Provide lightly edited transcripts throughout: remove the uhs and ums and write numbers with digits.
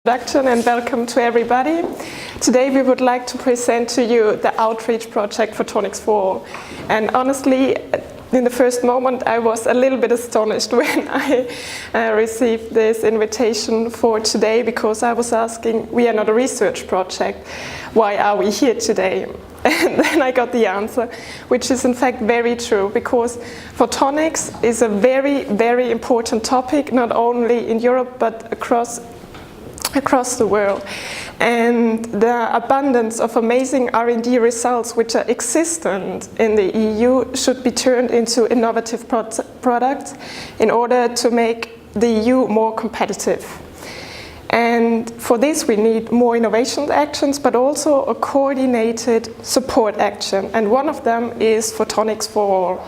Introduction and welcome to everybody. Today we would like to present to you the outreach project Photonics4All. And honestly, in the first moment I was a little bit astonished when I received this invitation for today, because I was asking, we are not a research project, why are we here today? And then I got the answer, which is in fact very true, because photonics is a very, very important topic, not only in Europe but across the world. And the abundance of amazing R&D results which are existent in the EU should be turned into innovative products in order to make the EU more competitive. And for this we need more innovation actions, but also a coordinated support action. And one of them is Photonics4All.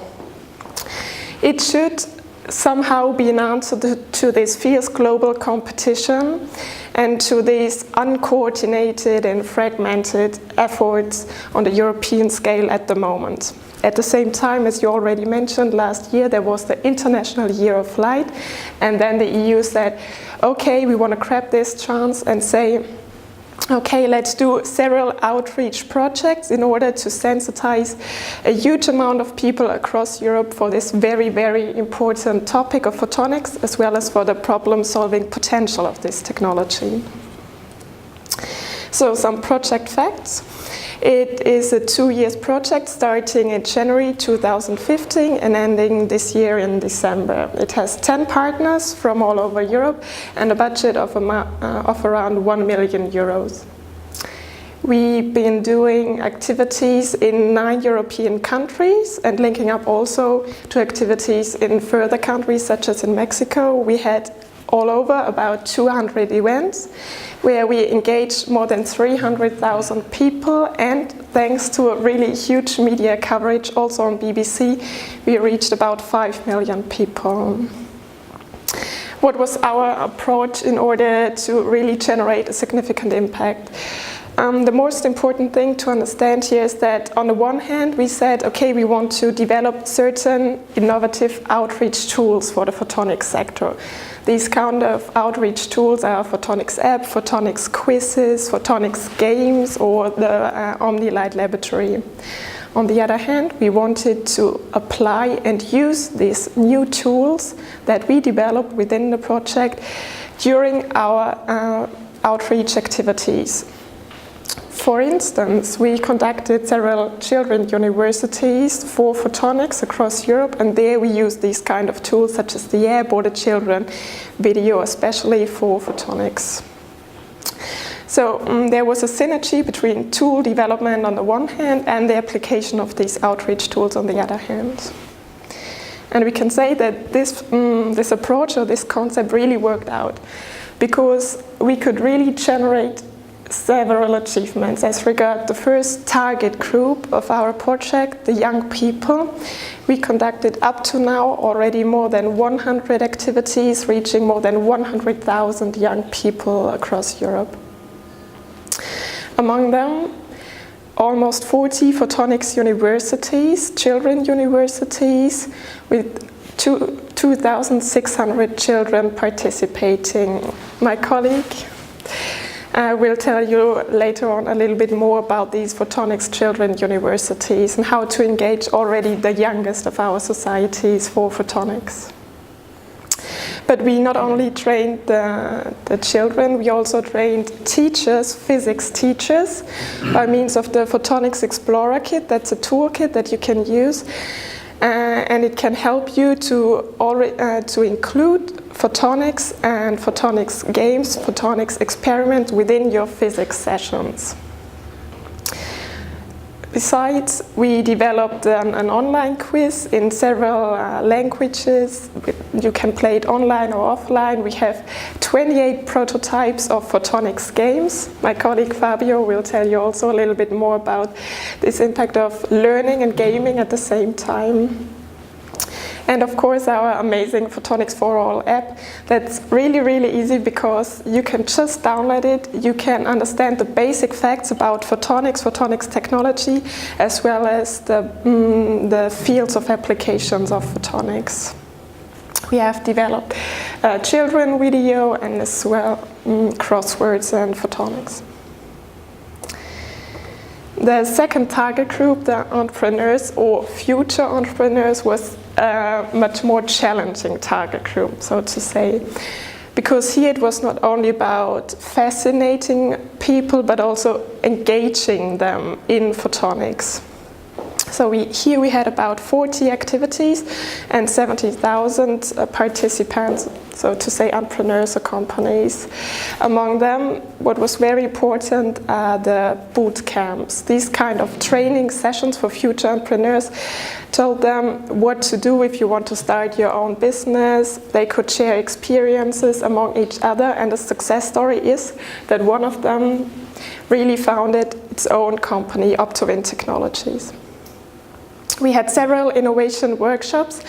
It should somehow be an answer to this fierce global competition and to these uncoordinated and fragmented efforts on the European scale at the moment. At the same time, as you already mentioned, last year there was the International Year of Light, and then the EU said, okay, we want to grab this chance and say, okay, let's do several outreach projects in order to sensitize a huge amount of people across Europe for this very, very important topic of photonics, as well as for the problem-solving potential of this technology. So some project facts. It is a 2-year project starting in January 2015 and ending this year in December. It has 10 partners from all over Europe and a budget of around 1 million euros. We've been doing activities in 9 European countries and linking up also to activities in further countries such as in Mexico. We had all over about 200 events where we engaged more than 300,000 people, and thanks to a really huge media coverage also on BBC, we reached about 5 million people. What was our approach in order to really generate a significant impact? The most important thing to understand here is that on the one hand we said, okay, we want to develop certain innovative outreach tools for the photonics sector. These kind of outreach tools are photonics app, photonics quizzes, photonics games, or the OmniLight laboratory. On the other hand, we wanted to apply and use these new tools that we developed within the project during our outreach activities. For instance, we conducted several children's universities for photonics across Europe, and there we used these kind of tools such as the app or the children video, especially for photonics. So there was a synergy between tool development on the one hand and the application of these outreach tools on the other hand. And we can say that this approach or this concept really worked out, because we could really generate several achievements as regard the first target group of our project, the young people. We conducted up to now already more than 100 activities, reaching more than 100,000 young people across Europe. Among them, almost 40 photonics universities, children universities, with 2,600 children participating. My colleague will tell you later on a little bit more about these photonics children universities and how to engage already the youngest of our societies for photonics. But we not only trained the children, we also trained teachers, physics teachers, by means of the Photonics Explorer kit. That's a toolkit that you can use, and it can help you to include photonics and photonics games, photonics experiments within your physics sessions. Besides, we developed an online quiz in several languages. You can play it online or offline. We have 28 prototypes of photonics games. My colleague Fabio will tell you also a little bit more about this impact of learning and gaming at the same time. And of course our amazing Photonics4All app, that's really, really easy because you can just download it, you can understand the basic facts about photonics technology, as well as the fields of applications of photonics. We have developed children video and as well crosswords and photonics. The second target group, the entrepreneurs or future entrepreneurs, was a much more challenging target group, so to say. Because here it was not only about fascinating people, but also engaging them in photonics. So here we had about 40 activities and 70,000 participants, so to say entrepreneurs or companies. Among them, what was very important are the boot camps. These kind of training sessions for future entrepreneurs told them what to do if you want to start your own business. They could share experiences among each other, and the success story is that one of them really founded its own company, Optical Technologies. We had several innovation workshops,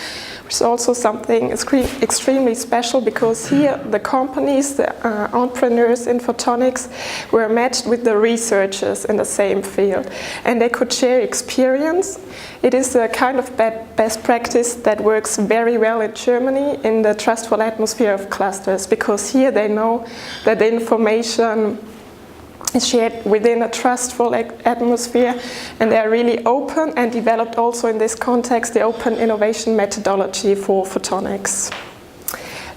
which is also something extremely special, because here the companies, the entrepreneurs in photonics were matched with the researchers in the same field, and they could share experience. It is a kind of best practice that works very well in Germany in the trustful atmosphere of clusters, because here they know that the information is shared within a trustful atmosphere, and they are really open and developed also in this context the open innovation methodology for photonics.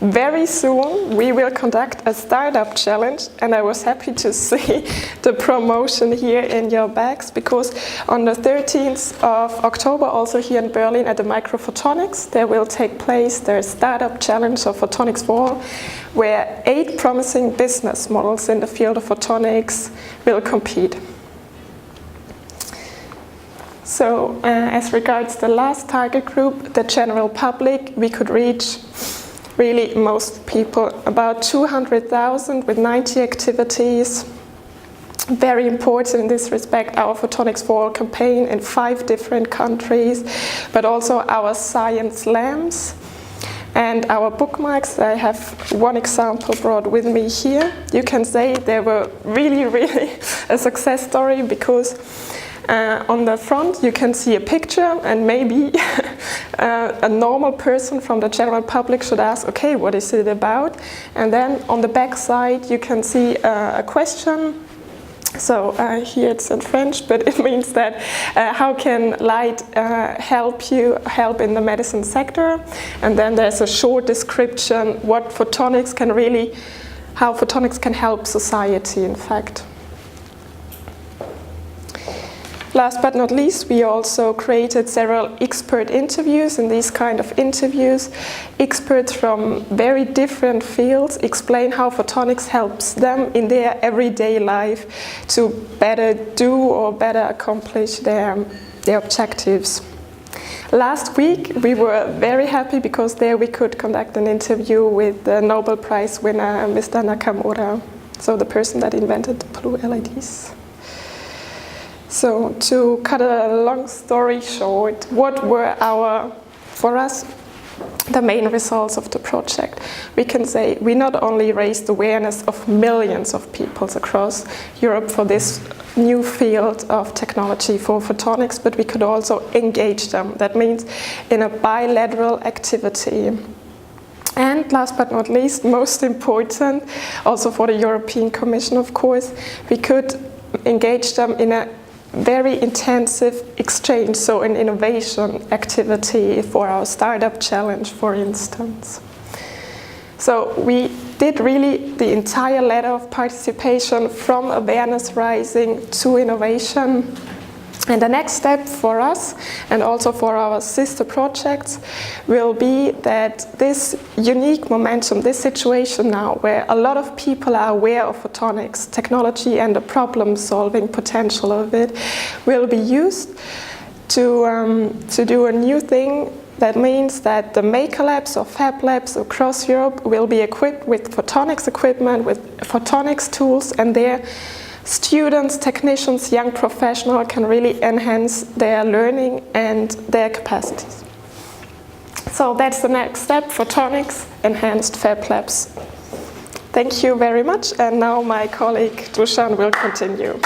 Very soon we will conduct a startup challenge, and I was happy to see the promotion here in your bags, because on the 13th of October, also here in Berlin at the Microphotonics, there will take place the startup challenge of Photonics4All, where 8 promising business models in the field of photonics will compete. So as regards the last target group, the general public, we could reach really most people, about 200,000 with 90 activities. Very important in this respect, our Photonics4All campaign in 5 different countries, but also our science lamps and our bookmarks. I have one example brought with me here. You can say they were really a success story, because on the front you can see a picture, and maybe a normal person from the general public should ask, okay, what is it about? And then on the back side you can see a question. So here it's in French, but it means that how can light help in the medicine sector? And then there's a short description what photonics can really, how photonics can help society, in fact. Last but not least, we also created several expert interviews. In these kind of interviews, experts from very different fields explain how photonics helps them in their everyday life to better do or better accomplish their objectives. Last week, we were very happy because there we could conduct an interview with the Nobel Prize winner, Mr. Nakamura, so the person that invented the blue LEDs. So to cut a long story short, what were for us, the main results of the project? We can say we not only raised awareness of millions of people across Europe for this new field of technology for photonics, but we could also engage them. That means in a bilateral activity. And last but not least, most important, also for the European Commission, of course, we could engage them in a very intensive exchange, so an innovation activity for our startup challenge, for instance. So we did really the entire ladder of participation, from awareness raising to innovation. And the next step for us, and also for our sister projects, will be that this unique momentum, this situation now, where a lot of people are aware of photonics technology and the problem-solving potential of it, will be used to do a new thing. That means that the maker labs or fab labs across Europe will be equipped with photonics equipment, with photonics tools, and their students, technicians, young professionals can really enhance their learning and their capacities. So that's the next step, photonics enhanced fab labs. Thank you very much, and now my colleague Dusan will continue.